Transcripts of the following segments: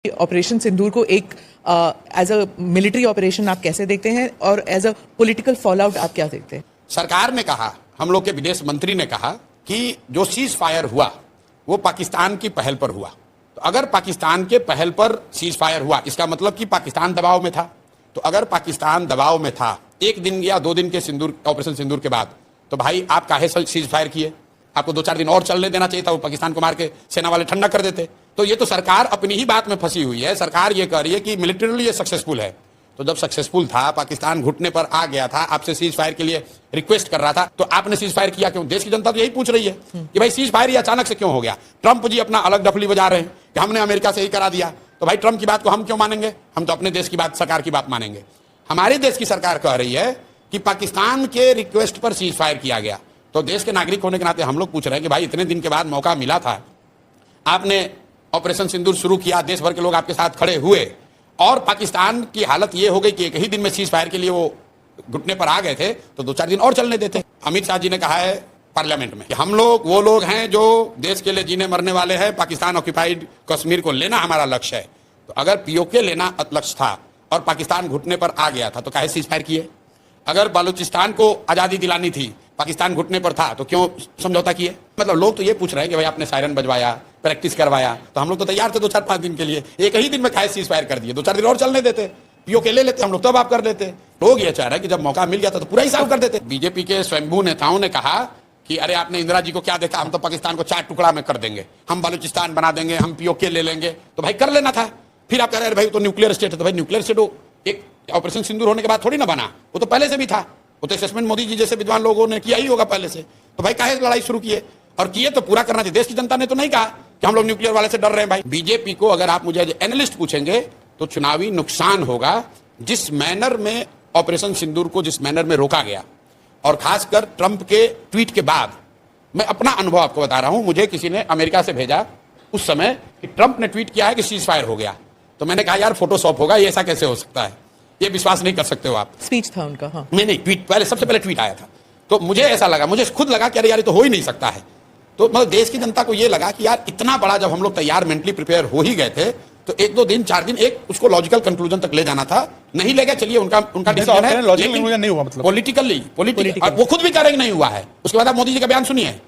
Operation सिंदूर को एक as a military operation आप कैसे देखते हैं और as a political fallout आप क्या देखते हैं? सरकार ने कहा, हम लोग के विदेश मंत्री ने कहा कि जो सीज फायर हुआ वो पाकिस्तान की पहल पर हुआ। तो अगर पाकिस्तान के पहल पर सीज फायर हुआ इसका मतलब कि पाकिस्तान दबाव में था। तो अगर पाकिस्तान दबाव में था एक दिन या 2 दिन के सिंदूर ऑपरेशन सिंदूर के बाद, तो भाई आप काहे सीज फायर किए? आपको 2-4 दिन और चलने देना चाहिए था, वो पाकिस्तान को मार के सेना वाले ठंडा कर देते। तो ये तो सरकार अपनी ही बात में फंसी हुई है। सरकार ये कह रही है कि मिलिटरीली ये सक्सेसफुल है। तो जब सक्सेसफुल था, पाकिस्तान घुटने पर आ गया था, आपसे सीज फायर के लिए रिक्वेस्ट कर रहा था, तो आपने सीज फायर किया क्यों? देश की जनता तो यही पूछ रही है कि भाई सीज फायर ये अचानक से क्यों हो गया? ट्रंप जी अपना अलग डफली बजा रहे हैं कि हमने अमेरिका से ही करा दिया। तो भाई ट्रंप की बात को हम क्यों मानेंगे? हम तो अपने देश की बात, सरकार की बात मानेंगे। हमारे देश की सरकार कह रही है कि पाकिस्तान के रिक्वेस्ट पर सीज फायर किया गया। तो देश के नागरिक होने के नाते हम लोग पूछ रहे हैं कि भाई इतने दिन के बाद मौका मिला था, आपने ऑपरेशन सिंदूर शुरू किया, देश भर के लोग आपके साथ खड़े हुए और पाकिस्तान की हालत ये हो गई कि एक ही दिन में सीज फायर के लिए वो घुटने पर आ गए थे, तो 2-4 दिन और चलने देते। अमित शाह जी ने कहा है पार्लियामेंट में कि हम लोग वो लोग हैं जो देश के लिए जीने मरने वाले हैं, पाकिस्तान ऑक्यूपाइड कश्मीर को लेना हमारा लक्ष्य है। तो अगर पीओके लेना लक्ष्य था और पाकिस्तान घुटने पर आ गया था तो काहे सीज फायर किए? अगर बलूचिस्तान को आज़ादी दिलानी थी, पाकिस्तान घुटने पर था, तो क्यों समझौता किए? मतलब लोग तो ये पूछ रहे हैं कि भाई आपने सायरन बजवाया, प्रैक्टिस करवाया, तो हम लोग तो तैयार थे 2-4-5 दिन के लिए। एक ही दिन में काहे सीज फायर कर दिए? 2-4 दिन और चलने देते, पीओके ले लेते हम लोग, तब आप कर लेते। लोग ये चाह रहे हैं कि जब मौका मिल गया था तो पूरा ही साफ कर देते। बीजेपी के स्वयंभू नेताओं ने कहा कि अरे आपने इंदिरा जी को क्या देखा, हम तो पाकिस्तान को 4 टुकड़ा में कर देंगे, हम बलूचिस्तान बना देंगे, हम पीओके ले लेंगे। तो भाई कर लेना था। फिर आप कह रहे हैं भाई तो न्यूक्लियर स्टेट है। तो भाई न्यूक्लियर स्टेट एक ऑपरेशन सिंदूर होने के बाद थोड़ी ना बना, वो तो पहले से भी था। वो तो असेसमेंट मोदी जी जैसे विद्वान लोगों ने किया ही होगा पहले से। तो भाई काहे लड़ाई शुरू किए? और किए तो पूरा करना चाहिए। देश की जनता ने तो नहीं कहा कि हम लोग न्यूक्लियर वाले से डर रहे हैं। भाई बीजेपी को अगर आप मुझे एनालिस्ट पूछेंगे तो चुनावी नुकसान होगा जिस मैनर में ऑपरेशन सिंदूर को जिस मैनर में रोका गया, और खासकर ट्रंप के ट्वीट के बाद। मैं अपना अनुभव आपको बता रहा हूं, मुझे किसी ने अमेरिका से भेजा उस समय कि ट्रंप ने ट्वीट किया है कि सीज फायर हो गया। तो मैंने कहा यार फोटोशॉप होगा, ये ऐसा कैसे हो सकता है? ये विश्वास नहीं कर सकते हो आप। स्पीच था उनका। हाँ, नहीं, ट्वीट पहले, सबसे पहले ट्वीट आया था। तो मुझे ऐसा लगा, मुझे खुद लगा कि अरे यार ये तो हो ही नहीं सकता है। तो मतलब देश की जनता को ये लगा कि यार इतना बड़ा जब हम लोग तैयार मेंटली प्रिपेयर हो ही गए थे, तो 1-2 दिन 4 दिन एक उसको लॉजिकल कंक्लूजन तक ले जाना था। नहीं ले गया, चलिए उनका डिसीजन है, नहीं हुआ, मतलब पॉलिटिकली वो खुद भी करेंगे नहीं हुआ है। उसके बाद आप मोदी जी का बयान सुनिए,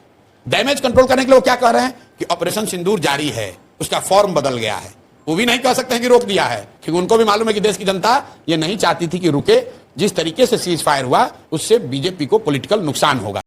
डैमेज कंट्रोल करने के लिए वो क्या कह रहे हैं कि ऑपरेशन सिंदूर जारी है, उसका फॉर्म बदल गया है। वो भी नहीं कह सकते हैं कि रोक दिया है, क्योंकि उनको भी मालूम है कि देश की जनता ये नहीं चाहती थी कि रुके। जिस तरीके से सीज फायर हुआ उससे बीजेपी को पॉलिटिकल नुकसान होगा।